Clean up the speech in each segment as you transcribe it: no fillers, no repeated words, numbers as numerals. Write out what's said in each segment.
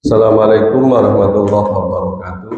Assalamualaikum warahmatullahi wabarakatuh.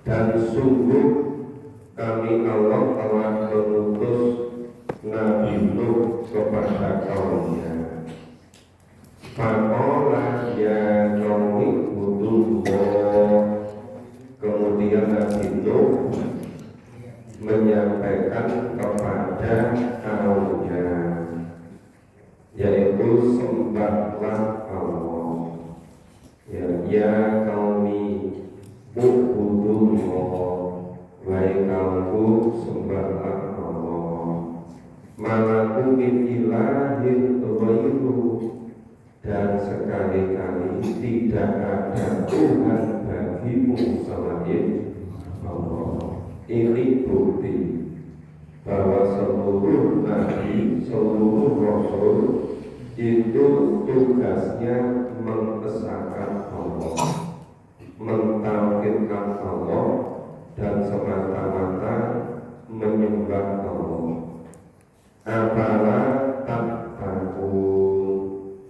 Dan sungguh kami Allah telah mengutus Nabi Nuh kepada kaumnya. Faqala ya qaumi ibudullah. Kemudian Nabi Nuh menyampaikan kepada kaumnya, yaitu sembahlah Allah. Ya qaumi ubudullah, wahai kaumku sembahlah Allah. malakum min ilahin ghairu, dan sekali-kali tidak ada Tuhan bagimu selain Allah. Ini bukti bahwa seluruh nabi, seluruh rasul itu tugasnya mengesahkan Allah, mentauhidkan Allah, dan semata-mata menyembah Allah. Apala tattaqun,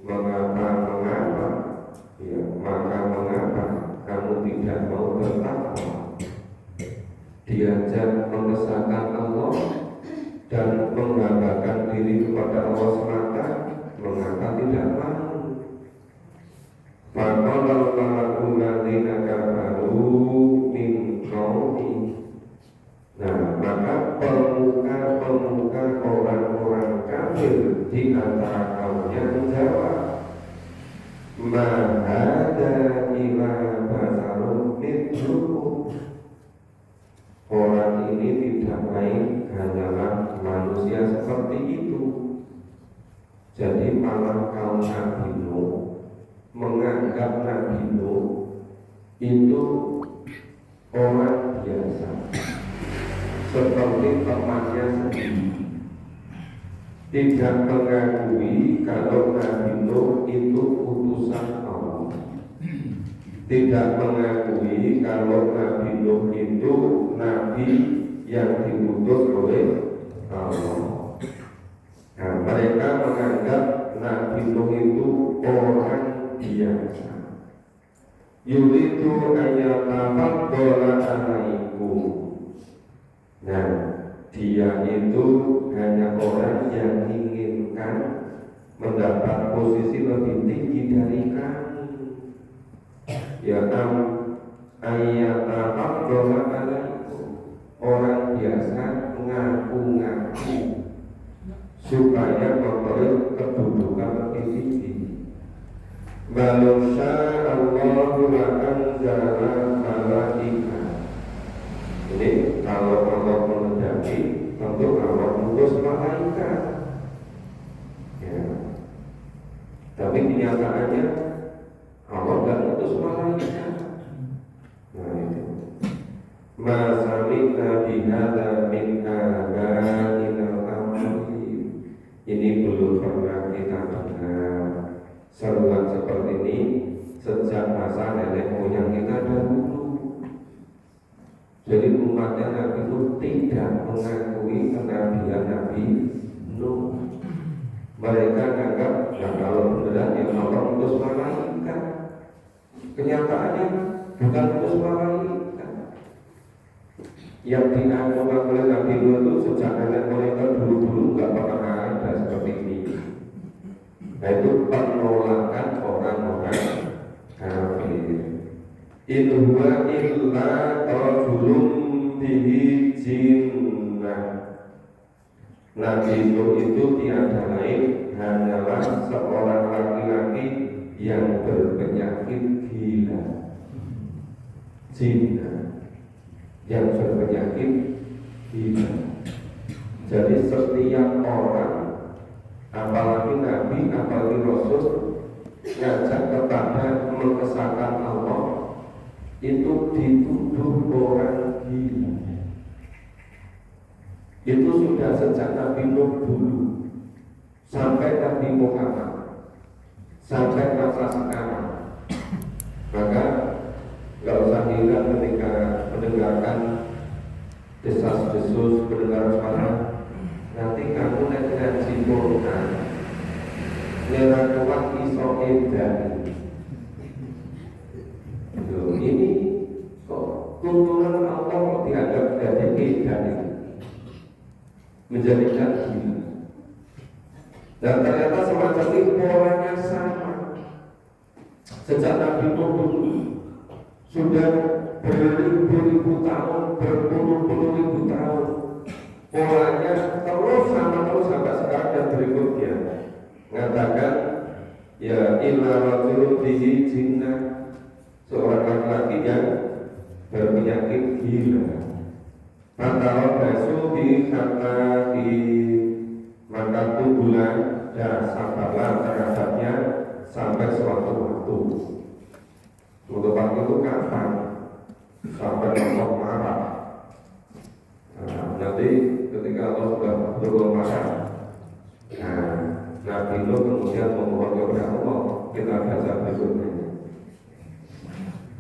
mengapa ya, maka kamu tidak mau bertakwa? Diajak mengesahkan Allah dan menghambakan diri kepada Allah semata, mengapa tidak mau? Faqala al-mala'u alladziina kafaru min qaumi. Nah, maka pemuka orang-orang kafir di antara kaumnya menjawab, ma hadza illa basarun mithlukum. Orang ini tidak lain hanyalah manusia seperti itu. Jadi malah kaum Nabi Nuh menganggap Nabi Nuh itu orang biasa, seperti temannya sendiri. Tidak mengakui kalau Nabi Nuh itu utusan Allah. Tidak mengakui kalau Nabi Nuh itu Nabi yang diutus oleh Allah. Nah, mereka menganggap Nabi Nuh itu orang biasa. Yuridu ayyatafaddala alaikum. Nah, dia itu hanya orang yang inginkan mendapat posisi lebih tinggi dari kamu. Ya ayyatafaddala alaikum. Orang biasa ngaku-ngaku supaya memperoleh kedudukan lebih tinggi. Walau sya'allahu la'anzala malaika. Ini kalau Allah mengendaki, tentu Allah mengutus malaikat. Ya. Tapi kenyataannya Allah tidak mengutus malaikat. Nah itu. Ma sami'na bihadza min abaina al-awwalin. Ini belum pernah kita dengar seruan seperti ini sejak masa nenek moyang kita dahulu. Jadi umatnya Nabi itu tidak mengakui kenabian Nabi Nuh. Mereka anggap ya kalau beneran ya Allah utus malaikat. Kenyataannya bukan utus malaikat. Yang dianggap oleh Nabi Nuh itu sejak nenek moyang dulu-dulu nggak pernah ada seperti ini. Nah itu penolakan orang-orang kafir. In huwa illa rajulun bihi jinnah. Nabi Nuh itu tiada lain hanyalah seorang laki-laki yang berpenyakit gila. Jinnah yang berpenyakit gila. Jadi setiap orang, apalagi Nabi, apalagi Rasul, ngajak kepada mengesahkan Allah, itu dituduh orang gila. Itu sudah sejak Nabi Nuh dulu sampai Nabi Muhammad, sampai masa sekarang. Maka nggak usah heran ketika mendengarkan desas-desus, mendengar suara, nanti kamu ngaji Quran ngelakukan iso edan. Ini kok tuntunan Allah kok dianggap dari edan itu menjadikan gila. Dan ternyata semacam ini polanya sama. Sejak Nabi Nuh dulu sudah beribu-ribu tahun, berpuluh-puluh ribu tahun, polanya terus sama terus sampai sekarang dan berikutnya. Mengatakan ya illa rajulun bihi jinnah, seorang laki-laki yang berpenyakit gila. Fatawabbasu bi haqqi, maka tunggulah dan sabarlah terhadapnya sampai suatu waktu. Suatu waktu itu kapan? Sampai Allah marah. Nanti ketika Allah sudah betul marah, Nabi Nuh kemudian memohon kepada Allah. Kita baca berikutnya.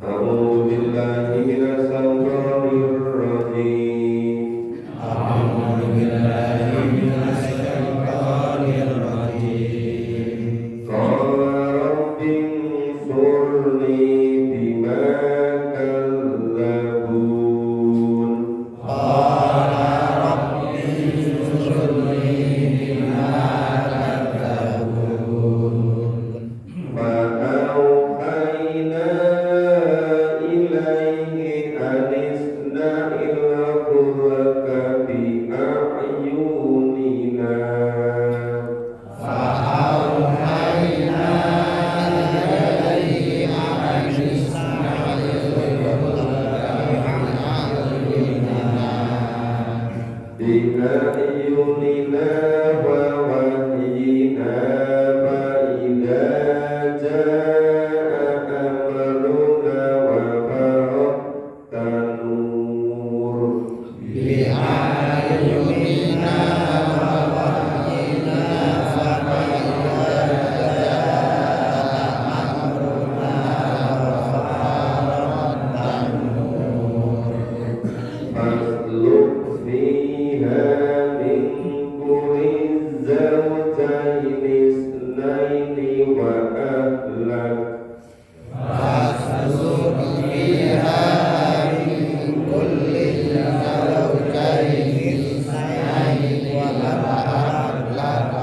A'udzu billahi minasyaitonir rajim. A'udzu billahi minasyaitonir rajim. Qala rabbi ansurni bima kadzdzabun. Qala rabbi ansurni bima kadzdzabun. Fa'auhayna ilaihi an isna'il fulka bi a'yunina. Fa'auhayna ilaihi an isna'il fulka bi a'yunina wa wahyina fa idza jaa amruna wa faraqta nur bi a'yunina wa wahyina fa idza jaa amruna wa faraqta nur fasluk fiha min kulli zawjaini isnaini wa ahlak. Fasluk fiha min kulli zawjaini isnaini wa ahlak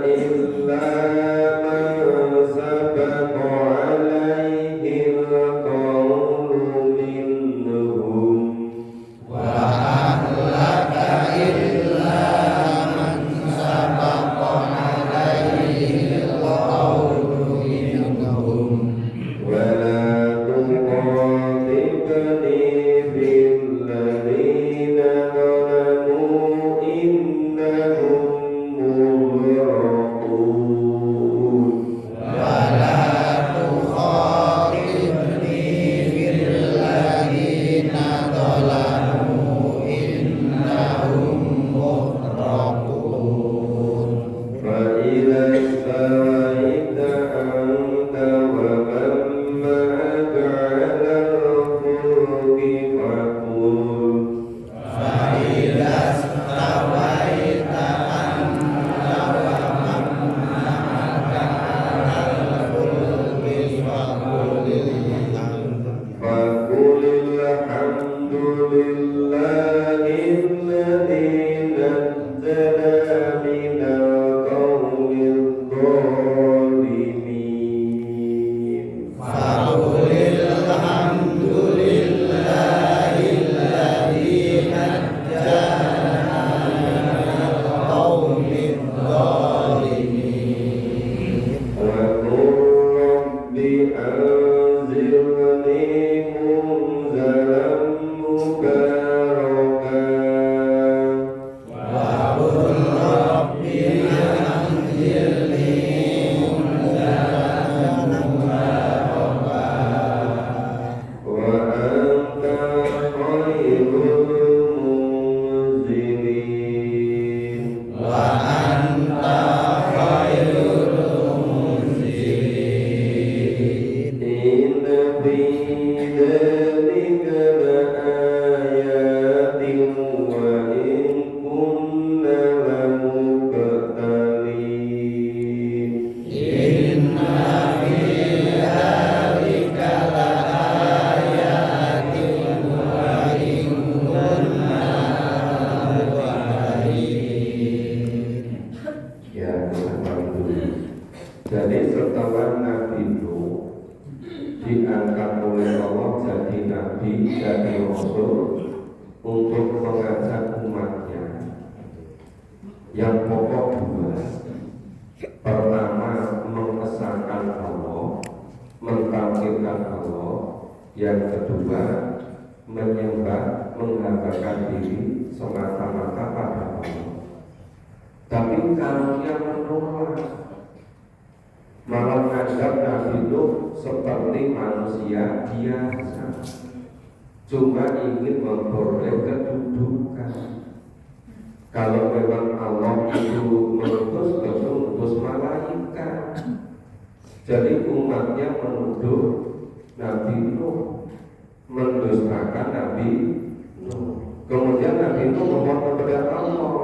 illa man sabaqa alaihi al-qawlu minhum. Wa ahlaka illa man sabaqa alaihi al-qawlu minhum. Wa la tuqatibni fil ladina zalamu innahum mughraqun. Wa la tuqatibni fil ladina zalamu innahum mughraqun. Fa idza stawaita anta wa man ma'aka 'alal fulki faqul. Fa idza stawaita anta wa man ma'aka 'alal fulki faqul alhamdulillahi alladzi nazzala minal qawmidh dhalimin. Faqul alhamdulillahi alladzi nazzala minal qawmidh dhalimin. Wa qul rabbi anzirni munzalan mubarakan. Wa qul rabbi anzirni munzalan mubarakan. Wa anta khairul munzilin. Wa anta khairul munzilin. Inna fi dzalika laayatin wa in kunna lamubtalin. Inna fi dzalika laayatin wa in kunna lamubtalin. Ya, alhamdulillah. Jadi setelah Nabi Nuh diangkat oleh Allah jadi Nabi, jadi Rasul untuk mengajak umatnya yang pokok dua. Pertama, mengesahkan Allah, mentampilkan Allah. Yang kedua, menyembah, menghambakan diri semata-mata pada Allah. Tapi kalau dia menolak, malah menganggap Nabi Nuh seperti manusia biasa, cuma ingin memperoleh kedudukan. Kalau memang Allah itu mengutus, tentu mengutus malaikat. Jadi umatnya menuduh Nabi Nuh, mendustakan Nabi Nuh. Kemudian Nabi Nuh memohon kepada Allah,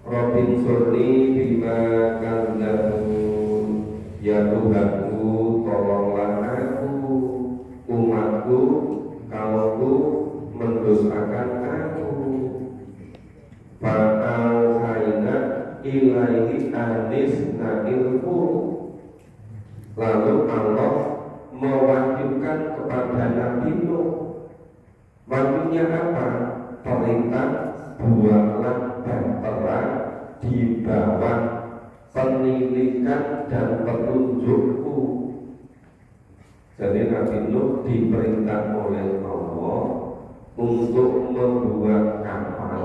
Rabbin surni bima kadzdzabun, ya Tuhanku tolonglah aku, umatku, kaumku mendustakan aku. Fa'auhayna ilaihi anisna ilmu. Lalu Allah mewahyukan kepada Nabi Nuh. Wahyunya apa? Perintah buanglah bahtera di bawah penilikan dan petunjukku. Jadi Nabi Nuh diperintah oleh Allah untuk membuat kapal,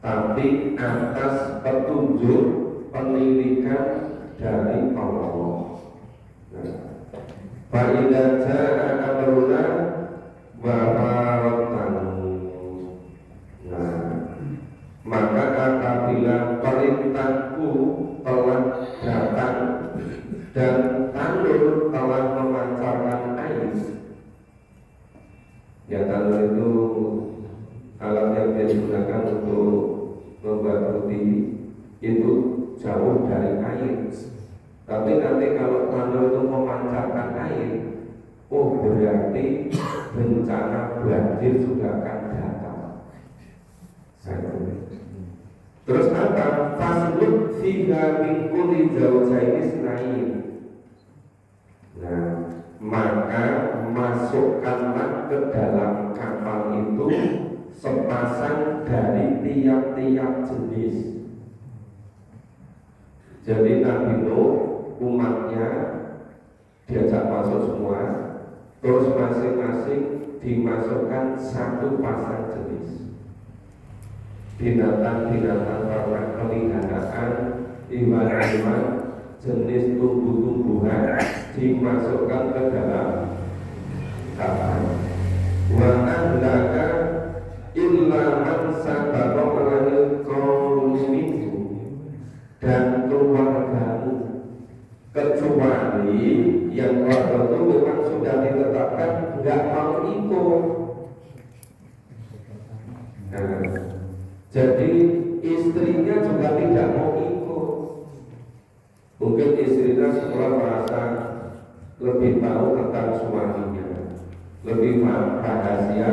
tapi atas petunjuk penilikan dari Allah. Fa'idza jaa'a amruna wa faradtanu. Maka apabila perintahku telah datang dan tanur telah memancarkan air. Ya, tanur itu alat yang digunakan untuk membuat roti, itu jauh dari air. Tapi nanti kalau tanur itu memancarkan air, oh berarti bencana banjir juga akan datang. Terus apa? Fasluk fiha min kulli zawjaini isnain. Nah, maka masukkanlah ke dalam kapal itu sepasang dari tiap-tiap jenis. Jadi Nabi Nuh umatnya diajak masuk semua, terus masing-masing dimasukkan satu pasang jenis. Binatang-binatang ternak peliharaan, iman-iman, jenis tumbuh-tumbuhan dimasukkan ke dalam kapal. Wa ahlaka illa man sabaqa alaihi qawlu minhu, dan keluargamu kecuali yang keluarga itu memang sudah ditetapkan nggak mau ikut. Nah, jadi istrinya juga tidak mau ikut. Mungkin istrinya setelah merasa lebih tahu tentang suaminya, lebih rahasia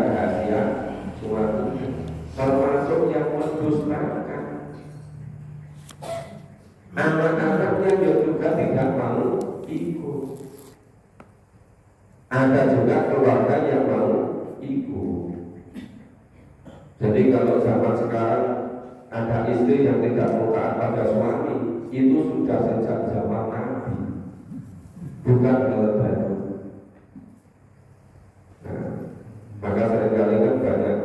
suaminya, termasuk yang mendustakan. Anak-anaknya juga tidak mau ikut. Ada juga keluarga yang mau ikut. Jadi kalau zaman sekarang ada istri yang tidak mau taat pada suami, itu sudah sejak zaman Nabi, bukan hal baru. Nah, maka seringkali kan banyak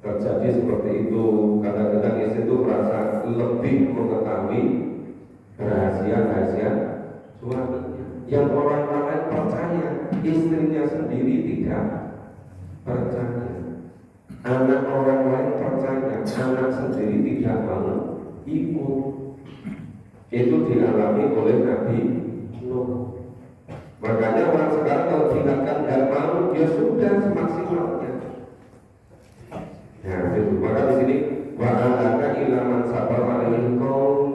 terjadi seperti itu. Kadang-kadang istri itu merasa lebih mengetahui rahasia suaminya, yang orang lain percaya, istrinya sendiri tidak percaya. Anak orang lain percaya, anak sendiri tidak mau ikut. Itu dialami oleh Nabi Nuh. Makanya orang sekarang kalau diingatkan nggak mau, ya sudah semaksimalnya. Nah, itu maka di sini wa alaka ilaman sabar alaihi qaum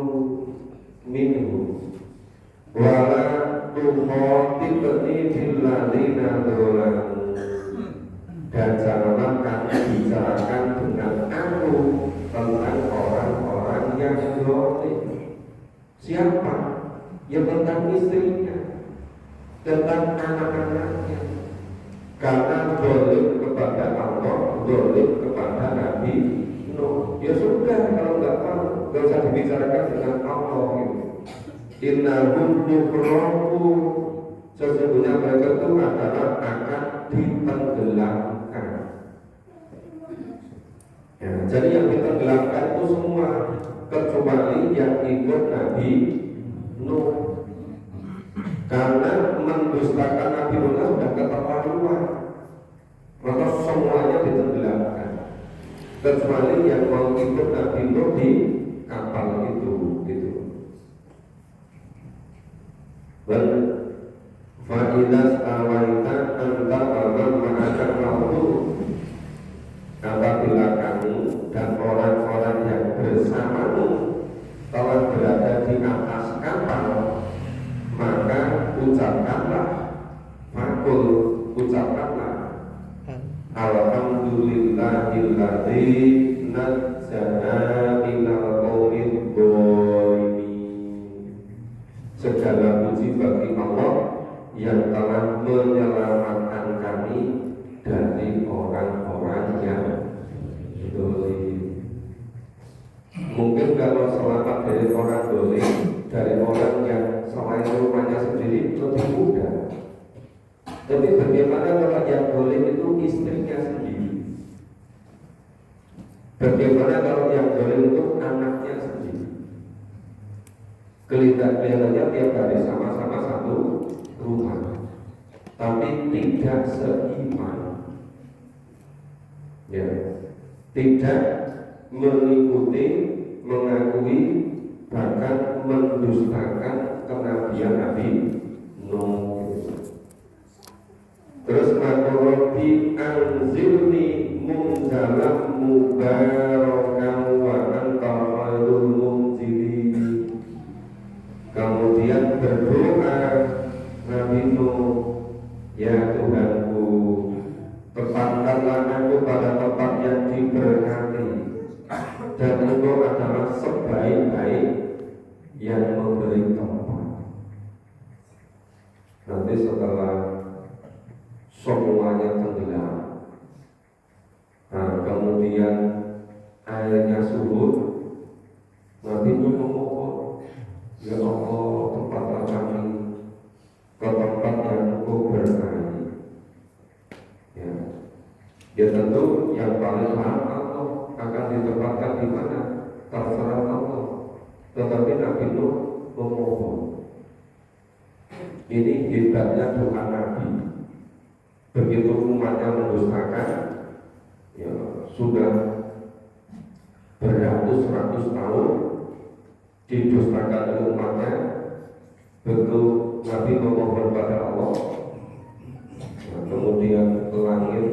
minhu wala tukhotibni fil ladina dzalamu, dan janganlah kamu bicarakan dengan aku tentang orang-orang yang zalim. Siapa? Ya tentang istrinya, tentang anak-anaknya. Karena zalim kepada Allah, zalim kepada Nabi Nuh. Ya sudah, kalau nggak tahu, nggak usah dibicarakan dengan Allah gitu. Innahum mufraqun, sesungguhnya mereka itu adalah akan ditenggelamkan. Ya, jadi yang ditenggelamkan itu semua kecuali yang ikut Nabi Nuh. Karena mendustakan Nabi Nuh sudah keterlaluan, maka semuanya ditenggelamkan kecuali yang mau ikut Nabi Nuh di kapal itu, gitu. Dan fa'idas awaita anta wa ma'aka ma'hu, apabila kamu dan orang-orang yang bersamamu telah berada di atas kapal, maka ucapkanlah, fakul, ucapkanlah alhamdulillahilladzi nazzala minal qaumil dhalimin. Segala puji bagi Allah yang telah menyelamatkan kami dari orang-orang yang dolim. Mungkin kalau selamat dari orang dolim, dari orang yang selain rumahnya sendiri lebih mudah. Tapi bagaimana kalau yang dolim itu istrinya sendiri? Bagaimana kalau yang dolim itu anaknya sendiri? Kelihatannya tiap hari sama-sama satu rumah, tapi tidak seiman, ya, tidak mengikuti, mengakui, bahkan mendustakan kenabian Nabi Nuh. Terus makorobi anzilni munzalam mubarakan wa anta khairul munzilin. Kemudian berdoa Nabi Nuh, ya Tuhanku, tempatkanlah aku pada tempat yang diberkati, dan Engkau adalah sebaik-baik yang memberi tempat. Nanti setelah semuanya tenggelam, nah, kemudian airnya surut, Nabi Nuh memohon, ya Allah, tempatlah kami ke tempat yang Engkau berkahi. Ya, ya tentu yang paling paham Allah akan ditempatkan di mana, terserah Allah. Tetapi Nabi Nuh memohon. Ini hebatnya doa Nabi. Begitu umatnya mendustakan, ya sudah beratus-ratus tahun didustakan oleh umatnya. Begitu Nabi memohon pada Allah, nah, kemudian langit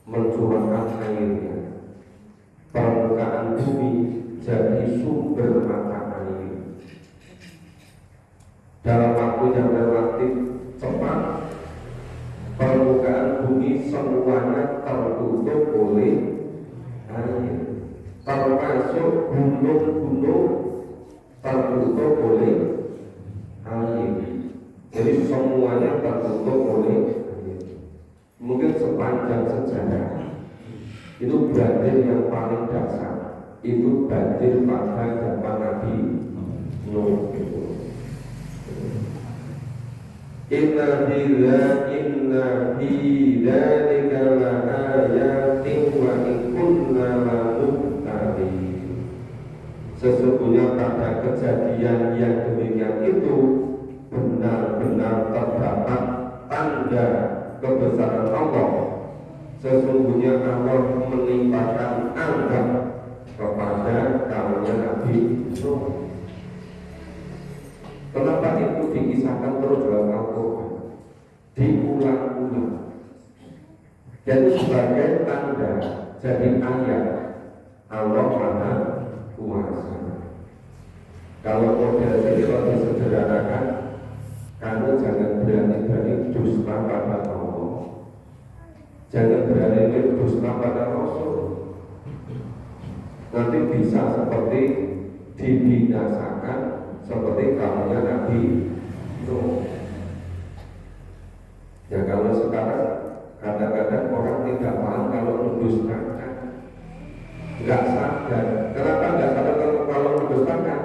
mencurahkan airnya, permukaan bumi jadi sumber mata air. Dalam waktu yang relatif cepat, permukaan bumi semuanya tertutup oleh air, termasuk gunung-gunung tertutup oleh air. Jadi semuanya tertutup oleh air. Mungkin sepanjang sejarah itu banjir yang paling dasar itu banjir pada zaman Nabi Nuh. Inna fi dzalika la ayatin wa in kunna la muqtadin. Sesungguhnya pada kejadian yang demikian itu benar-benar terdapat tanda kebesaran Allah. Sesungguhnya Allah menimpakan azab kepada kaumnya Nabi Nuh. Kenapa itu dikisahkan terus dalam Al-Quran, diulang-ulang? Jadi sebagai tanda, jadi ayat Allah Maha Kuasa. Kalau model ini kalau disederhanakan, kamu jangan berani-berani dusta pada Allah, jangan berani dusta pada Rasul. Nanti bisa seperti dibinasakan seperti kaumnya Nabi Nuh. Ya kalau sekarang kadang-kadang orang tidak paham kalau mendustakan, nggak sadar. Kenapa nggak sadar kalau mendustakan?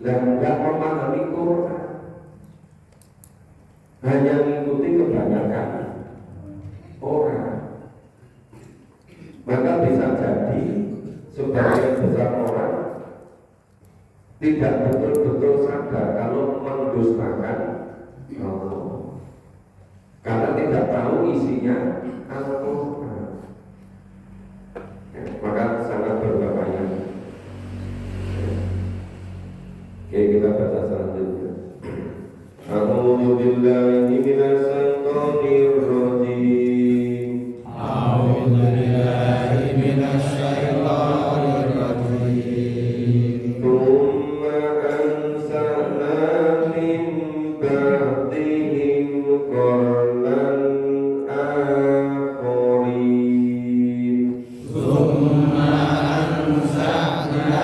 Dan nggak memahami Quran, hanya mengikuti kebanyakan orang. Maka bisa jadi sebagian besar orang tidak betul-betul sadar kalau mendustakan Allah, karena tidak tahu isinya Al-Quran. Maka sangat berbahaya. Oke, kita baca selanjutnya. A'udzu billahi minasy syaithanir rajim. A'udzu billahi minasy syaithanir rajim. Tsumma anzalna min ba'dihim qarnan akharin. Tsumma anzalna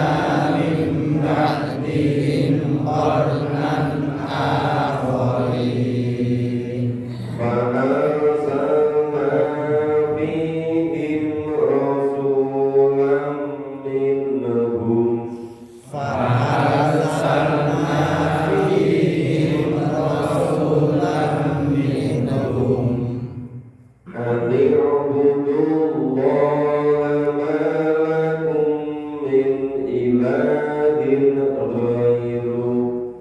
min ba'dihim qarnan akharin. Fa'arsalna fihim rasulan minhum Fa'arsalna fihim rasulan minhum an i'budullaha ma lakum min ilahin ghairuh.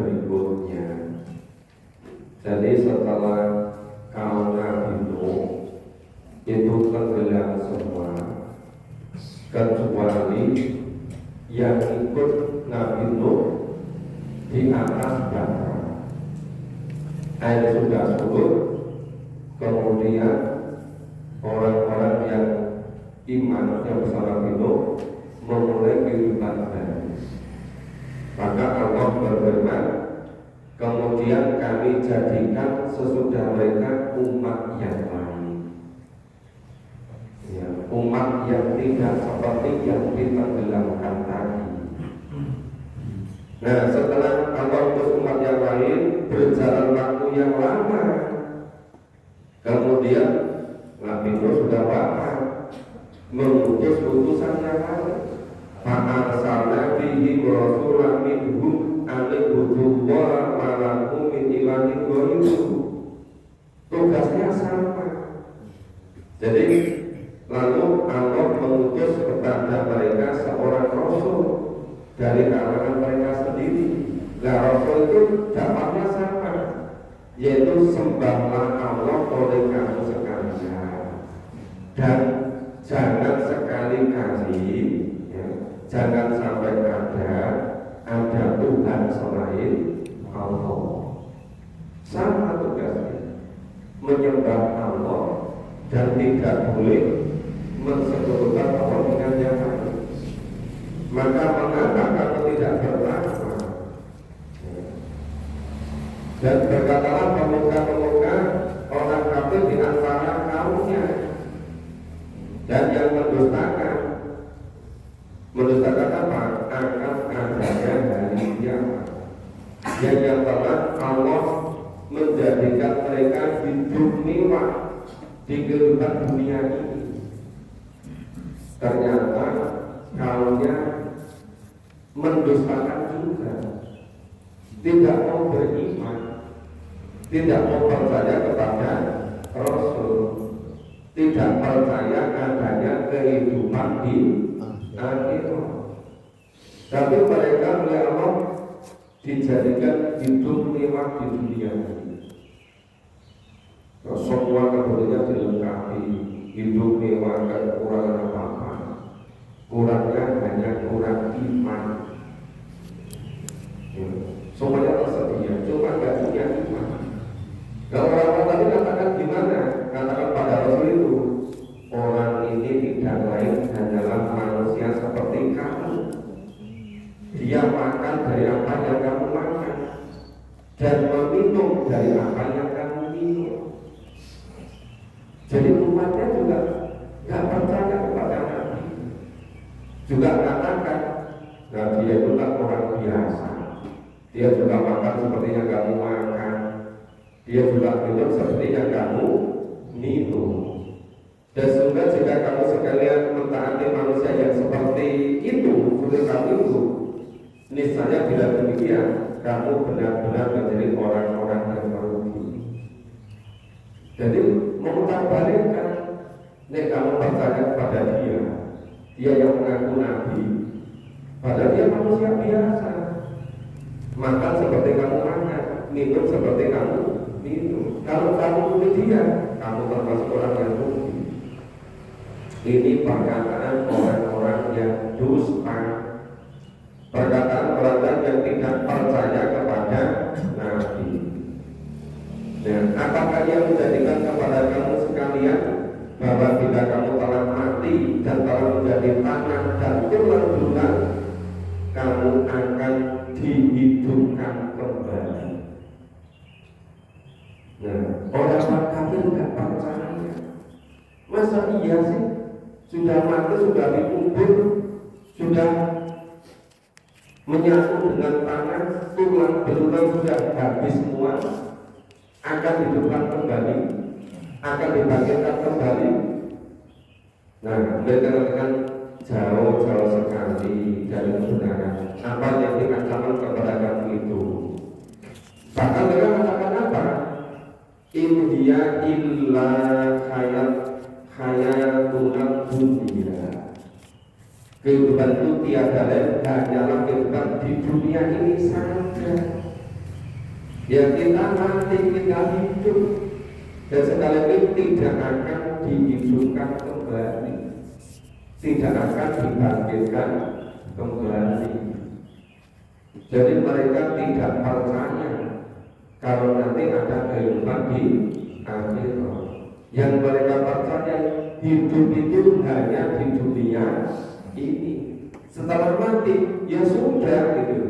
berikutnya. Jadi setelah kaum Nabi Nuh itu tenggelam semua, kecuali yang ikut Nabi Nuh di atas bata. Air sudah surut, kemudian orang-orang yang iman yang bersama Nabi Nuh memulai kehidupan baru. Maka Allah berfirman, kemudian kami jadikan sesudah mereka umat yang lain, ya, umat yang tidak seperti yang ditenggelamkan tadi. Nah, setelah Allah utus umat yang lain, berjalan waktu yang lama, kemudian Nabi Nuh sudah wafat, mengutus utusan yang lain. Fa'arsalna bihim rasulan minhum an ibudullaha ma lakum min ilahin ghairuhu. Tugasnya sama. Jadi lalu Allah mengutus kepada mereka seorang rasul dari kalangan mereka sendiri. Nah, rasul itu dapatnya sama, yaitu sembahlah Allah oleh kamu sekalian, dan jangan sekali-kali, ya, jangan sampai ada Tuhan selain Allah. Sama tugasnya, menyembah Allah dan tidak boleh mensekutukan Allah dengan yang lain. Maka mengapa kamu tidak bertakwa? Dan berkatalah pemuka-pemuka orang kafir di antara kaumnya, dan yang mendustakan apa? Akan adanya hari kiamat, yang telah Allah menjadikan mereka hidup mewah di kehidupan dunia ini. Ternyata kaumnya mendustakan juga, tidak mau beriman, tidak mau percaya kepada Rasul, tidak percaya adanya kehidupan di akhirat. Tapi mereka oleh Allah dijadikan hidup mewah di dunia ini. Semua kebutuhannya dilengkapi, hidup mewah, dan kurang apa-apa. Kurangnya hanya kurang iman. Semuanya tersedia, cuma gak punya iman. Kalau orang tadi katakan gimana? Katakan pada Rasul itu, orang ini tidak lain hanyalah manusia seperti kamu. Dia makan dari apa yang kamu makan, dan meminum dari apa yang kamu minum. Jadi umatnya juga gak percaya kepada Nabi, juga mengatakan Nabi itu tak orang biasa. Dia juga makan seperti yang kamu makan, dia juga minum seperti yang kamu minum. Dan semoga jika kamu sekalian mentaati manusia yang seperti itu, seperti kamu itu, niscaya bila demikian kamu benar-benar menjadi orang-orang yang merugi. Jadi memutarbalikkan, nek kamu percaya kepada dia yang mengaku Nabi, padahal dia manusia biasa, makan seperti kamu makan, minum seperti kamu minum. Kalau kamu ikuti dia, kamu termasuk orang yang rugi. Ini perkataan orang-orang yang dusta, perkataan orang yang tidak percaya kepada Nabi. Dan apakah yang menjadikan kepada kamu sekalian bahwa bila kamu telah mati dan telah menjadi tanah dan tulang-tulang, kamu akan dihidupkan kembali. Nah, orang kafir tidak percaya. Masa iya sih? Sudah mati, sudah dikubur, sudah menyatu dengan tanah, tulang belulang sudah habis semua, akan dihidupkan kembali, akan dibangkitkan kembali. Nah, mereka katakan jauh-jauh sekali dari kebenaran. Apa yang dikatakan kepada kamu itu? Bahkan mereka katakan apa? In hiya illa hayatuna dunia. Kehidupan itu tiada lain hanyalah kehidupan di dunia ini saja. Ya kita mati, kita hidup, dan sekali lagi tidak akan dihidupkan kembali, tidak akan dibangkitkan kembali. Jadi mereka tidak percaya kalau nanti ada kehidupan di akhirat. Yang mereka percaya hidup itu hanya di dunia ini. Setelah mati, ya sudah gitu.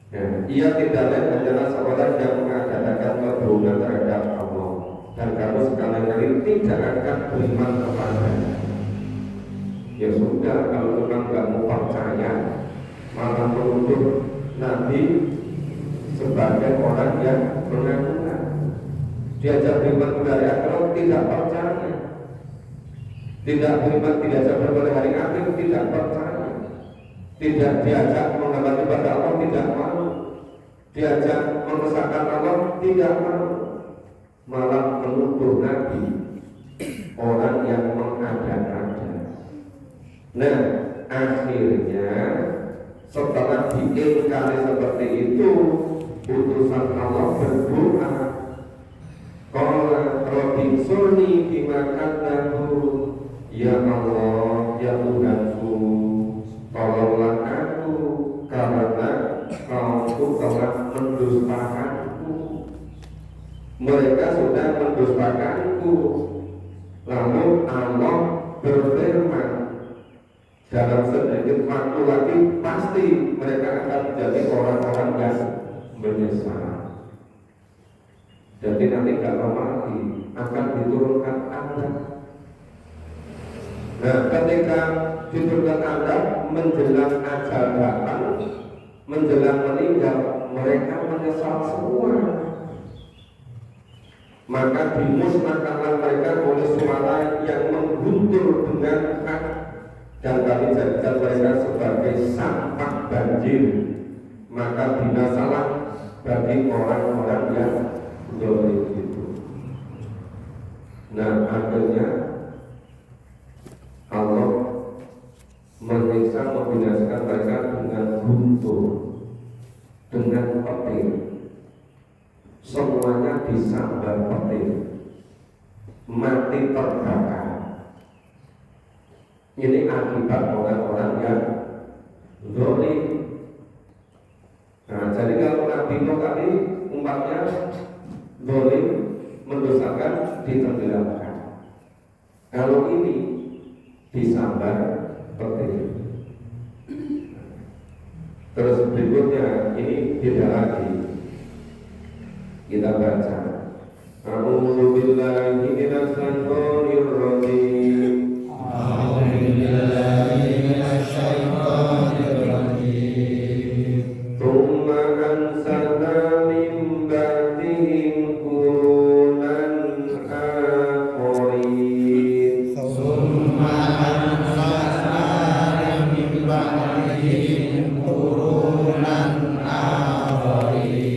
Ya, ia tidak lain adalah seorang yang mengadakan kebohongan terhadap Allah, dan kamu sekali kali tidak akan beriman kepadanya. Ya sudah, kalau memang kamu percaya, malah menuduh Nabi sebagai orang yang mengaku-ngaku. Diajak beriman kepada kalau tidak percaya, tidak beriman, tidak sabar pada hari akhir, tidak percaya. Tidak diajak menghambati pada Allah, tidak mau. Diajak mengesahkan Allah, tidak mau. Malah menuduh Nabi orang yang mengada-ada. Nah, akhirnya setelah diingkari seperti itu, utusan Allah berdoa, qala rabbi surni bima kadzabu, ya Allah, ya Tuhanku, tolonglah aku karena kaumku telah mendustakanku. Mereka sudah mendustakanku. Lalu Allah berfirman, dalam sedikit waktu lagi pasti mereka akan menjadi orang-orang yang menyesal. Jadi nanti kalau mati akan diturunkan azab. Nah, ketika diturunkan azab menjelang ajal datang, menjelang meninggal, mereka menyesal semua. Maka dimusnahkanlah mereka oleh suara yang mengguntur dengan hak, dan kami jadikan mereka sebagai sampah banjir. Maka binasalah bagi orang-orang yang zalim itu. Nah, akhirnya Allah menyiksa, membinasakan mereka dengan guntur, dengan petir. Semuanya disambar petir, mati terbakar. Ini akibat orang-orang yang zalim. Nah, jadi kalau Nabi Nuh tadi umatnya zalim, mendosakan, ditenggelamkan. Kalau ini disambar petir. Terus berikutnya ini beda lagi. Kita baca, A'udzu billahi minasy syaithanir rajim. A'udzu billahi minasy syaithanir rajim. Tsumma anzalna min ba'dihim qurunan akharin. Tsumma anzalna min ba'dihim qurunan akharin.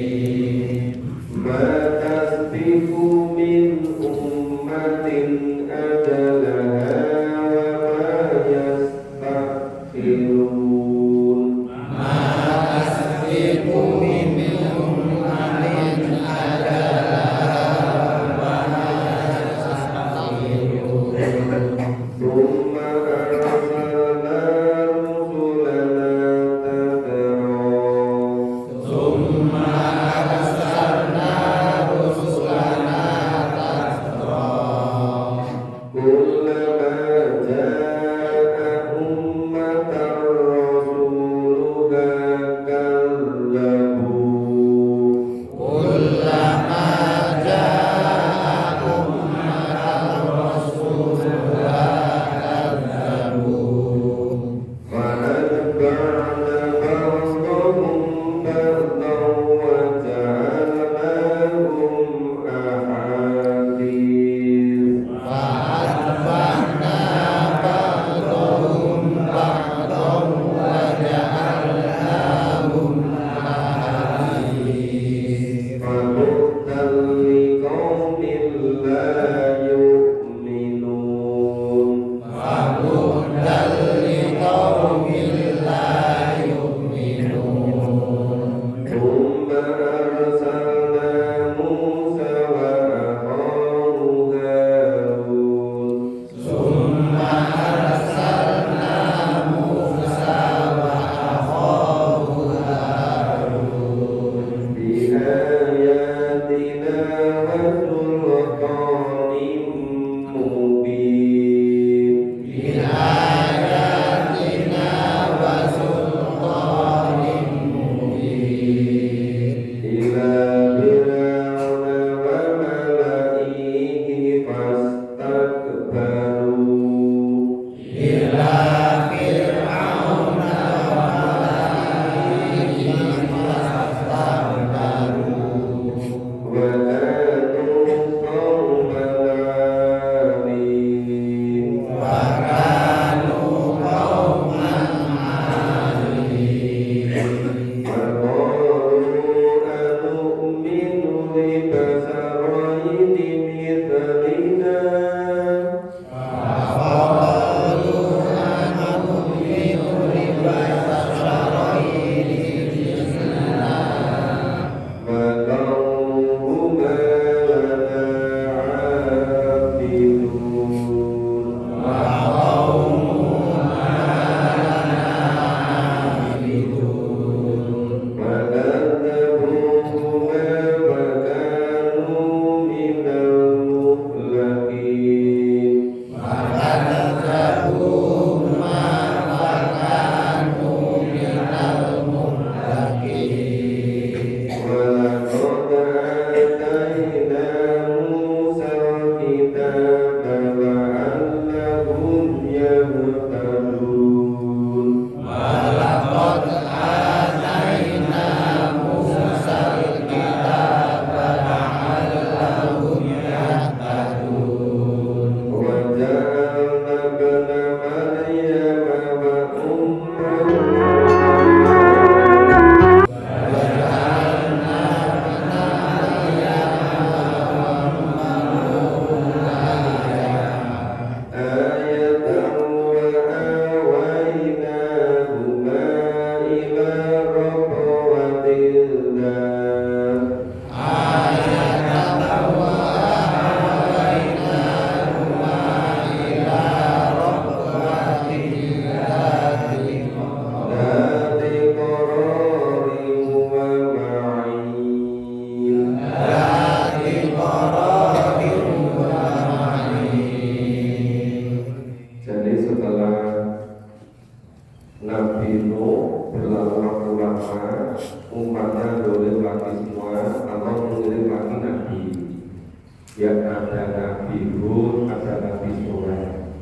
Ma tasbiqu min ummatin ajalaha wa ma yastakhirun. Tsumma arsalna rusulana kullama jaa ummatan rasuluha kadzabu. فأتبعنا بعضهم بعضا وجعلناهم أحاديث. فبعدا لقوم لا يؤمنون. ثم أرسلنا Jadi setelah Nabi Nuh berlalu waktu lama, umatnya dolim lagi semua, Allah mengirim lagi Nabi. Ya ada Nabi Hud, ada Nabi Soleh,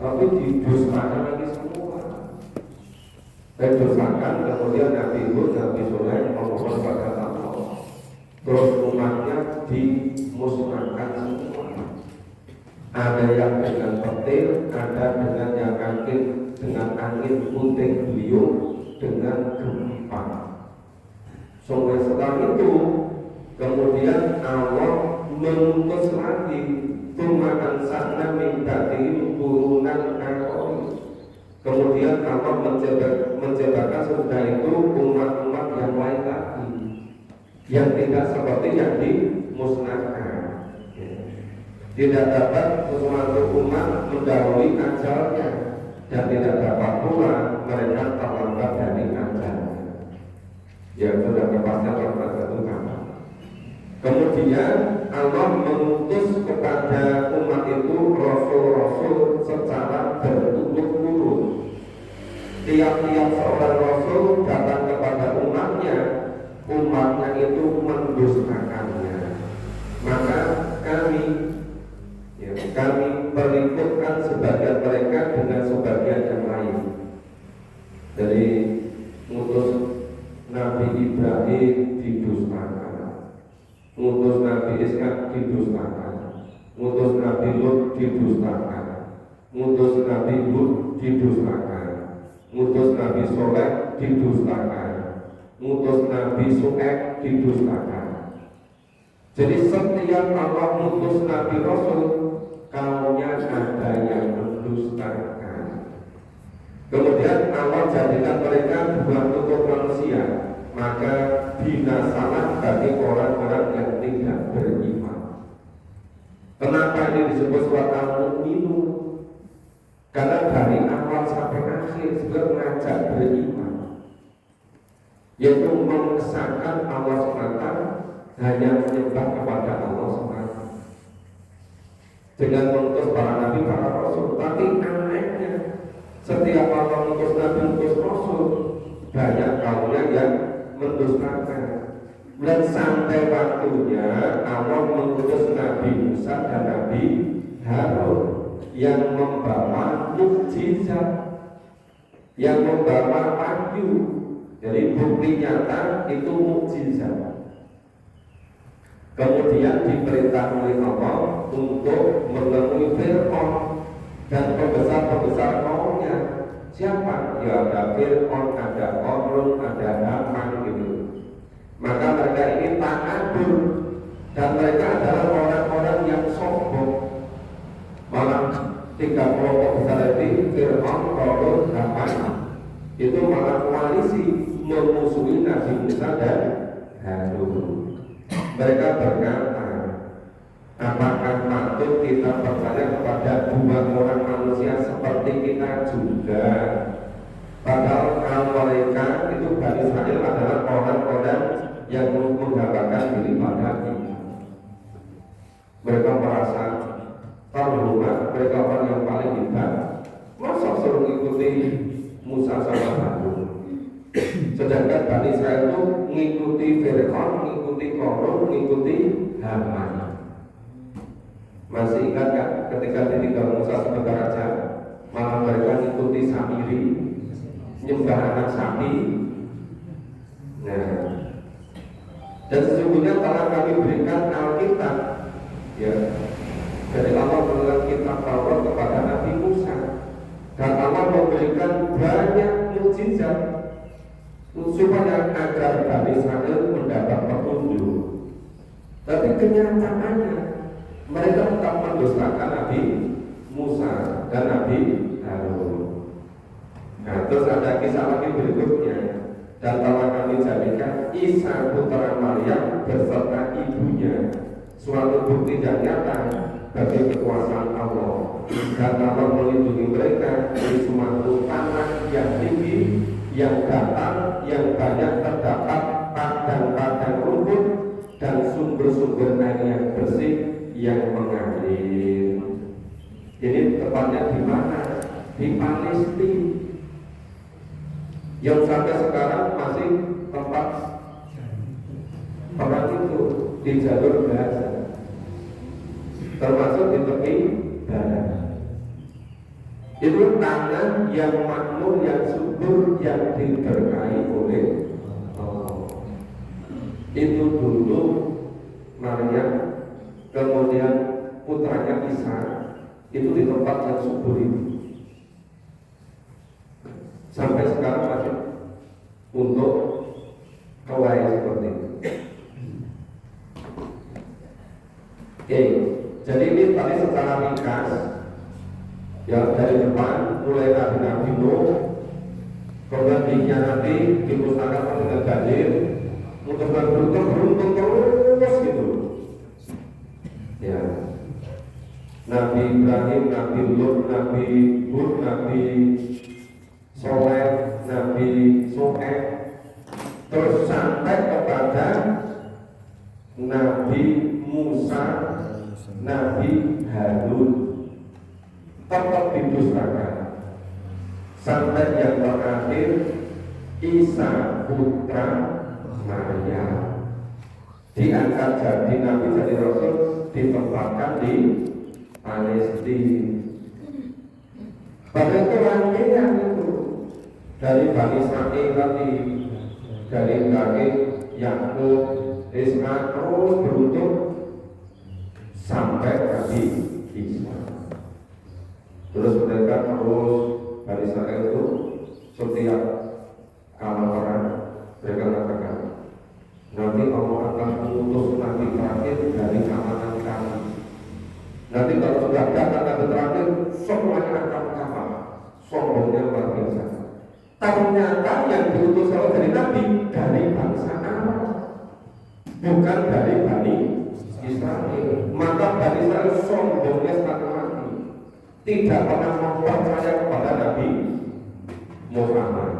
tapi didustakan lagi semua. Didustakan, kemudian Nabi Hud, Nabi Soleh memohon pada Allah, terus umatnya dimusnahkan semua. Ada yang dengan petir, ada dengan yang angin puting beliung, dengan gempa. Sampai setelah itu, kemudian Allah mengutus lagi tumakan sana minta turunan akori. Kemudian Allah menciptakan sudah itu umat-umat yang lain lagi, yang tidak seperti yang dimusnahkan. Tidak dapat sesuatu umat mendahului ajalnya, dan tidak dapat pula mereka terlambat dari ajalnya. Ya sudah kepastian pada Tuhan. Kemudian Allah mengutus kepada umat itu rasul-rasul secara berturut-turut. Tiap-tiap seorang rasul datang kepada umatnya, umatnya itu mendustakannya. Maka kami berikutkan sebagian mereka dengan sebagian yang lain. Jadi ngutus Nabi Ibrahim didustakan, ngutus Nabi Ishak didustakan, ngutus Nabi Lut didustakan, ngutus Nabi Hud didustakan, ngutus Nabi Soleh didustakan, ngutus Nabi Su'aib didustakan. Jadi setiap Allah ngutus Nabi Rasul, kaumnya ada yang mendustakan. Kemudian Allah jadikan mereka buah tutup manusia, maka binasalah bagi orang-orang yang tidak beriman. Kenapa ini disebut surat Al-Mu'minun? Karena dari awal sampai akhir juga mengajak beriman, yaitu mengesahkan Allah SWT, hanya menyembah kepada Allah SWT dengan mengutus para nabi, para rasul. Tapi anehnya, setiap Allah mengutus nabi, mengutus rasul, banyak kaumnya yang mendustakan. Dan sampai waktunya Allah mengutus Nabi Musa dan Nabi Harun yang membawa mukjizat, yang membawa wahyu. Jadi bukti nyata itu mukjizat. Kemudian diperintah oleh Allah untuk menemui Fir'aun dan pembesar-pembesar kaumnya. Siapa? Ya ada Fir'aun, ada Qarun, ada Haman gitu. Maka mereka ini takabur, dan mereka adalah orang-orang yang sombong. Malah 3 kelompok besar ini, Fir'aun, Qarun, Haman, itu malah koalisi memusuhi Nabi Musa dan Harun. Mereka berkata, apakah patut kita percaya kepada 2 orang manusia seperti kita juga? Padahal kaum mereka itu Bani Israel adalah orang-orang yang menggambarkan diri pada kita. Mereka merasa terhormat, mereka orang yang paling hebat. Masa suruh mengikuti Musa sama Harun? Sedangkan Bani Israel itu mengikuti Fir'aun, mengikuti Qarun, mengikuti Haman. Masih ingat kan ketika ditinggal Musa sebentar aja, malah mereka mengikuti Samiri, nyembah anak sapi. Nah, dan sesungguhnya telah kami berikan Alkitab, ya, dari Allah memberikan kitab Taurat kepada Nabi Musa, dan Allah memberikan banyak mukjizat supaya agar Bani Israel mendapat petunjuk. Tapi kenyataannya mereka tetap mendustakan Nabi Musa dan Nabi Harun. Nah, terus ada kisah lagi berikutnya. dan telah kami jadikan Isa putra Maryam beserta ibunya suatu bukti yang nyata bagi kekuasaan Allah, dan Allah melindungi mereka dari suatu tanah yang tinggi, yang datar, yang banyak terdapat padang-padang rumput dan sumber-sumber air yang bersih yang mengalir. Ini tepatnya di mana? Di Palestina, yang sampai sekarang masih tempat perang itu di jalur Gaza, termasuk di tepi barat. Itu tanah yang makmur, yang subur, yang diberkahi oleh Allah. Itu dulu Maryam, kemudian putranya Isa, itu di tempat yang subur ini. Sampai sekarang masih untuk kawai seperti itu. Oke, jadi ini tadi secara ringkas ya, dari depan mulai Nabi Nuh, kemudian dikhianati, dimusnahkan dengan banjir, untuk beruntung terus gitu. Ya, Nabi Ibrahim, Nabi Lut, Nabi Hud, Nabi Soleh, Nabi Soeh, terus sampai kepada Nabi Musa, Nabi Harun, tetap didustakan sampai yang terakhir Isa putra Maryam diangkat jadi Nabi, jadi Rasul, ditempatkan di Palestina. Pada itu rangkaian itu dari Bani Israil tadi, dari kakek Yakub, Ishak, terus beruntung sampai Nabi Isa. Terus mereka terus Bani Israil itu setiap kalah perang mereka katakan, nanti Allah akan mengutus Nabi terakhir dari kalangan kami. Nanti kalau sudah datang Nabi terakhir, semuanya akan kalah. Sombongnya luar biasa. Ternyata yang diutus Allah dari Nabi dari bangsa Arab, bukan dari Bani Israel. Maka Bani Israel sombongnya setengah mati, tidak pernah mau percaya kepada Nabi Muhammad.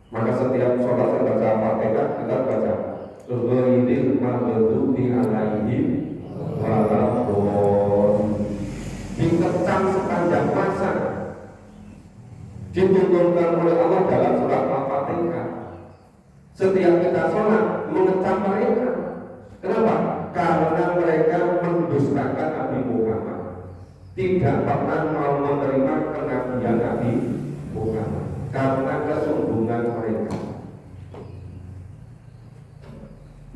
Maka setiap sholat kita baca Fatihah, kita baca Ghairil maghdubi alaihim waladdallin. Dikecam sepanjang masa, dituntunkan oleh Allah dalam surat Al-Fatihah. Setiap kita sholat mengecam mereka. Kenapa? Karena mereka mendustakan Nabi Muhammad, tidak pernah mau menerima kenabian Nabi Muhammad karena kesombongan mereka.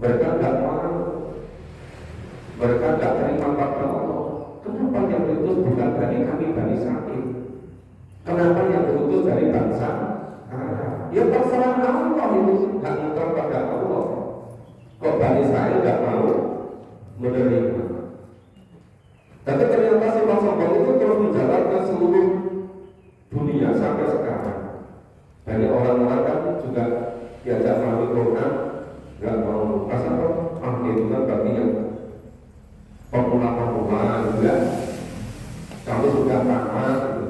Mereka tidak mau, mereka tidak terima pada Allah. Kenapa yang diutus bukan dari kami Bani Israil? Kenapa yang diutus dari bangsa Arab? Ya terserah Allah, itu tidak mutlak pada Allah. Kok Bani Israil tidak mau menerima? Tapi ternyata sifat sombong itu terus menjalar ke seluruh dunia sampai sekarang. Banyak orang-orang kan juga diajak melalui Quran, nggak mau. Masa kok itu kan bagi yang pemula juga, kamu sudah sama gitu.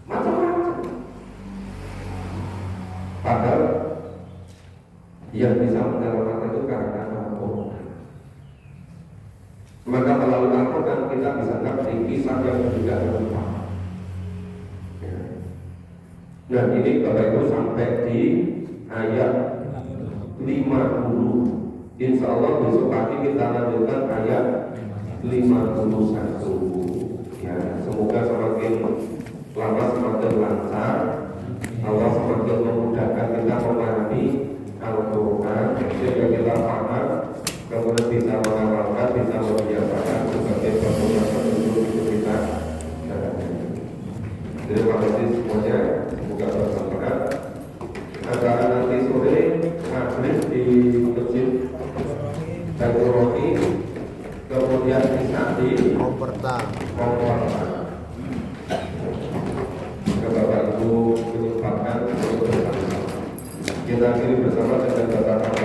Macam-macam. Padahal yang bisa menyelamatkan itu karena Al-Quran. Maka melalui Al-Quran kita bisa ngerti kisah yang juga berupa. Nah ini Bapak Ibu sampai di ayat 50. Insya Allah besok pagi kita lanjutkan ayat 51. Ya, semoga semakin lama semakin lancar, Allah semakin memudahkan kita memahami Al-Quran sehingga kita paham, kemudian bisa mengamalkan, bisa membiasakan sebagai petunjuk hidup kita. Terima kasih semuanya, semoga bermanfaat. Acara nanti sore maghrib di masjid Baitur Rohi, kemudian bisa di Komperta. Bapak Ibu menyempatkan untuk bersama. Kita akhiri bersama dengan kata